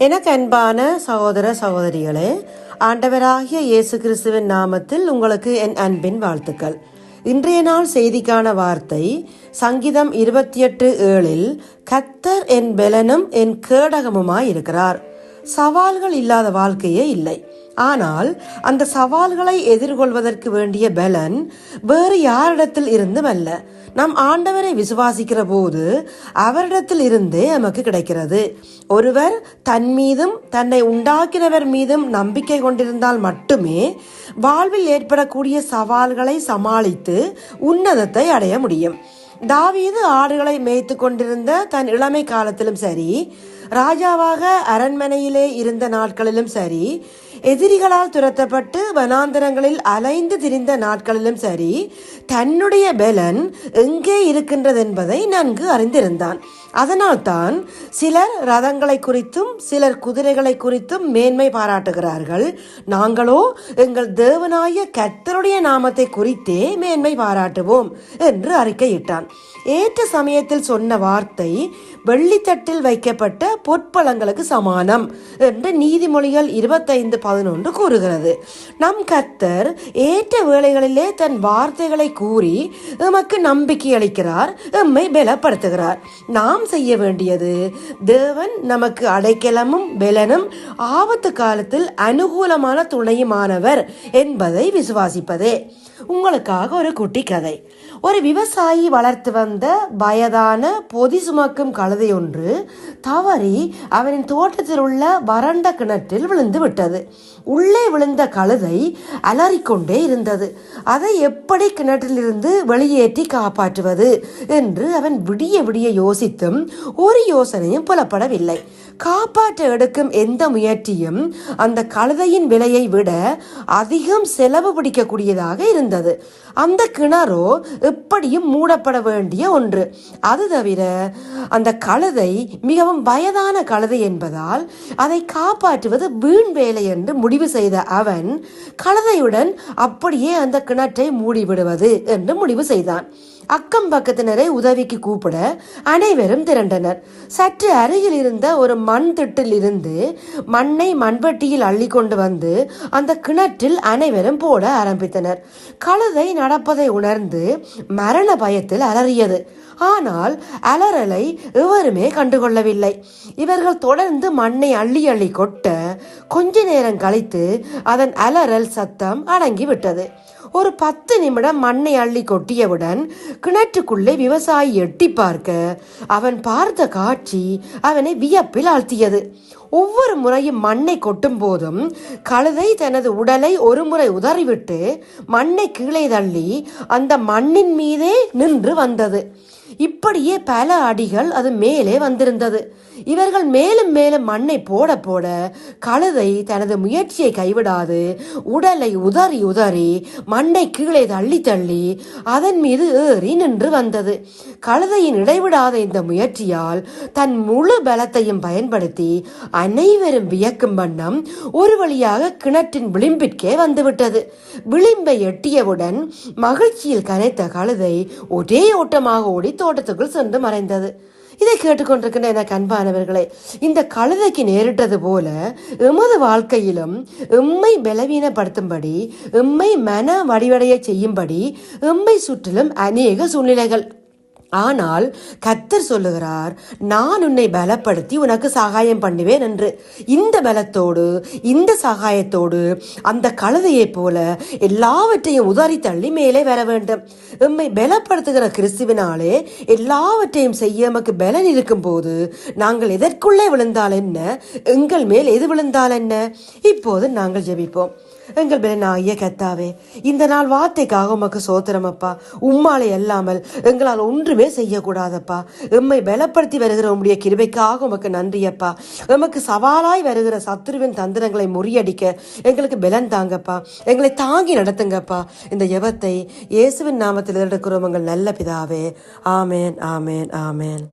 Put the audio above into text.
எனக்கு அன்பான சகோதர சகோதரிகளே, ஆண்டவராகிய இயேசு கிறிஸ்துவின் நாமத்தில் உங்களுக்கு என் அன்பின் வாழ்த்துக்கள். இன்றைய நாள் செய்திக்கான வார்த்தை சங்கீதம் 28:7 கர்த்தர் என் பெலனும் என் கேடகமுமாய் இருக்கிறார். சவால்கள் இல்லாத வாழ்க்கையே இல்லை. ஆனால் அந்த சவால்களை எதிர்கொள்வதற்கு வேண்டிய பலன் வேறு யாரிடத்தில் இருந்தும் அல்ல, நம் ஆண்டவரை விசுவாசிக்கிற போது அவரிடத்தில் இருந்தே நமக்கு கிடைக்கிறது. ஒருவர் தன் மீதும் தன்னை உண்டாக்கினவர் மீதும் நம்பிக்கை கொண்டிருந்தால் மட்டுமே வாழ்வில் ஏற்படக்கூடிய சவால்களை சமாளித்து உன்னதத்தை அடைய முடியும். தாவீது ஆடுகளை மேய்த்து கொண்டிருந்த தன் இளமை காலத்திலும் சரி, ராஜாவாக அரண்மனையிலே இருந்த நாட்களிலும் சரி, எதிரிகளால் துரத்தப்பட்டு வனாந்தரங்களில் அலைந்து திரிந்த நாட்களிலும் சரி, தன்னுடைய பெலன் எங்கே இருக்கின்றது என்பதை நன்கு அறிந்திருந்தான். அதனால்தான் சிலர் ரதங்களை குறித்தும் சிலர் குதிரைகளை குறித்தும் மேன்மை பாராட்டுகிறார்கள். நாங்களோ எங்கள் தேவனாய கர்த்தருடைய நாமத்தை குறித்தே மேன்மை பாராட்டுவோம் என்று அறிக்கையிட்டான். ஏற்ற சமயத்தில் சொன்ன வார்த்தை வெள்ளித்தட்டில் வைக்கப்பட்ட பொற்பழங்களுக்கு சமானம் என்று நீதிமொழிகள் 25:11 கூறுகிறது. நம் கர்த்தர் ஏற்ற வேளைகளிலே தன் வார்த்தைகளை கூறி எமக்கு நம்பிக்கை அளிக்கிறார், எம்மை பலப்படுத்துகிறார். நாம் செய்ய வேண்டியது தேவன் நமக்கு அடைக்கலமும் பெலனும் ஆபத்து காலத்தில் அனுகூலமான துணையுமானவர் என்பதை விசுவாசிப்பதே. உங்களுக்காக ஒரு குட்டி கதை. ஒரு விவசாயி வளர்த்து வந்த வயதான பொதி சுமக்கும் கழுதை ஒன்று தவறி அவனின் தோட்டத்தில் உள்ள வறண்ட கிணற்றில் விழுந்து விட்டது. உள்ளே விழுந்த கழுதை அலறிக்கொண்டே இருந்தது. அதை எப்படி கிணற்றிலிருந்து வெளியேற்றி காப்பாற்றுவது என்று அவன் விடிய விடிய யோசித்தும் ஒரு யோசனையும் புலப்படவில்லை. காப்பாற்ற எடுக்கும் எந்த முயற்சியும் அந்த கழுதையின் விலையை விட அதிகம் செலவு பிடிக்கக்கூடியதாக இருந்தது. அந்த கிணறோ எப்படியும் மூடப்பட வேண்டிய ஒன்று. அது தவிர அந்த கழுதை மிகவும் வயதான கழுதை என்பதால் அதை காப்பாற்றுவது வீண் வேலை என்று முடிவு செய்த அவன் கழுதையுடன் அப்படியே அந்த கிணற்றை மூடிவிடுவது என்று முடிவு செய்தான். அக்கம் பக்கத்தினரை உதவிக்கு கூப்பிட அனைவரும் திரண்டனர். சற்று அருகில் இருந்த ஒரு மண் திட்டில் இருந்து மண்ணை மண்வெட்டியில் அள்ளி கொண்டு வந்து அந்த கிணற்றில் அனைவரும் போட ஆரம்பித்தனர். கழுதை நடப்பதை உணர்ந்து மரண பயத்தில் அலறியது. ஆனால் அலறலை எவருமே கண்டுகொள்ளவில்லை. இவர்கள் தொடர்ந்து மண்ணை அள்ளி அள்ளி கொட்ட கொஞ்ச நேரம் கழித்து அதன் அலறல் சத்தம் அடங்கிவிட்டது. ஒரு 10 நிமிடம் மண்ணை அள்ளி கொட்டியவுடன் கிணற்றுக்குள்ளே விவசாயி எட்டி பார்க்க அவன் பார்த்த காட்சி அவனை வியப்பில் ஆழ்த்தியது. ஒவ்வொரு முறையும் மண்ணை கொட்டும் போதும் கழுதை தனது உடலை ஒரு முறை உதறிவிட்டு மண்ணை கீழே தள்ளி அந்த மண்ணின் மீதே நின்று வந்தது. இப்படியே பல அடிகள் அது மேலே வந்திருந்தது. இவர்கள் மேலும் மேலும் மண்ணை போட போட கழுதை தனது முயற்சியை கைவிடாது உடலை உதறி உதறி மண்ணை கீழே தள்ளி தள்ளி அதன் மீது ஏறி நின்று வந்தது. கழுதையின் இடைவிடாத இந்த முயற்சியால் தன் முழு பலத்தையும் பயன்படுத்தி அனைவரும் வியக்கும் வண்ணம் ஒரு வழியாக கிணற்றின் விளிம்பிற்கே வந்துவிட்டது. விளிம்பை எட்டியவுடன் மகிழ்ச்சியில் கனைத்த கழுதை ஒரே ஓட்டமாக ஓடி தோட்டத்துக்குள் சென்று மறைந்தது. இதை கேட்டுக்கொண்டிருக்கின்ற எனக்கு அன்பானவர்களே, இந்த கழுதைக்கு நேரிட்டது போல எமது வாழ்க்கையிலும் எம்மை பலவீனப்படுத்தும்படி, எம்மை மன வடிவடைய செய்யும்படி எம்மை சுற்றிலும் அநேக சூழ்நிலைகள். ஆனால் கர்த்தர் சொல்லுகிறார், நான் உன்னை பலப்படுத்தி உனக்கு சகாயம் பண்ணுவேன் என்று. இந்த பலத்தோடு இந்த சகாயத்தோடு அந்த கழுதையை போல எல்லாவற்றையும் உதறி தள்ளி மேலே வர வேண்டும். எம்மை பலப்படுத்துகிற கிறிஸ்துவினாலே எல்லாவற்றையும் செய்ய எமக்கு பலன் இருக்கும் போது நாங்கள் எதற்குள்ளே விழுந்தால் என்ன, எங்கள் மேல் எது விழுந்தால் என்ன? இப்போது நாங்கள் ஜெபிப்போம். எங்கள் பலனாகிய கர்த்தாவே, இந்த நாள் வார்த்தைக்காக உமக்கு சோத்திரம் அப்பா. உம்மாலை அல்லாமல் எங்களால் ஒன்றுமே செய்யக்கூடாதப்பா. எம்மை பலப்படுத்தி வருகிற உம்முடைய கிருபைக்காக உமக்கு நன்றி அப்பா. எமக்கு சவாலாய் வருகிற சத்துருவின் தந்திரங்களை முறியடிக்க எங்களுக்கு பலன் தாங்கப்பா. எங்களை தாங்கி நடத்துங்கப்பா. இந்த ஜெபத்தை இயேசுவின் நாமத்தில் எடுக்கிறோம் எங்கள் நல்ல பிதாவே. ஆமேன், ஆமேன், ஆமேன்.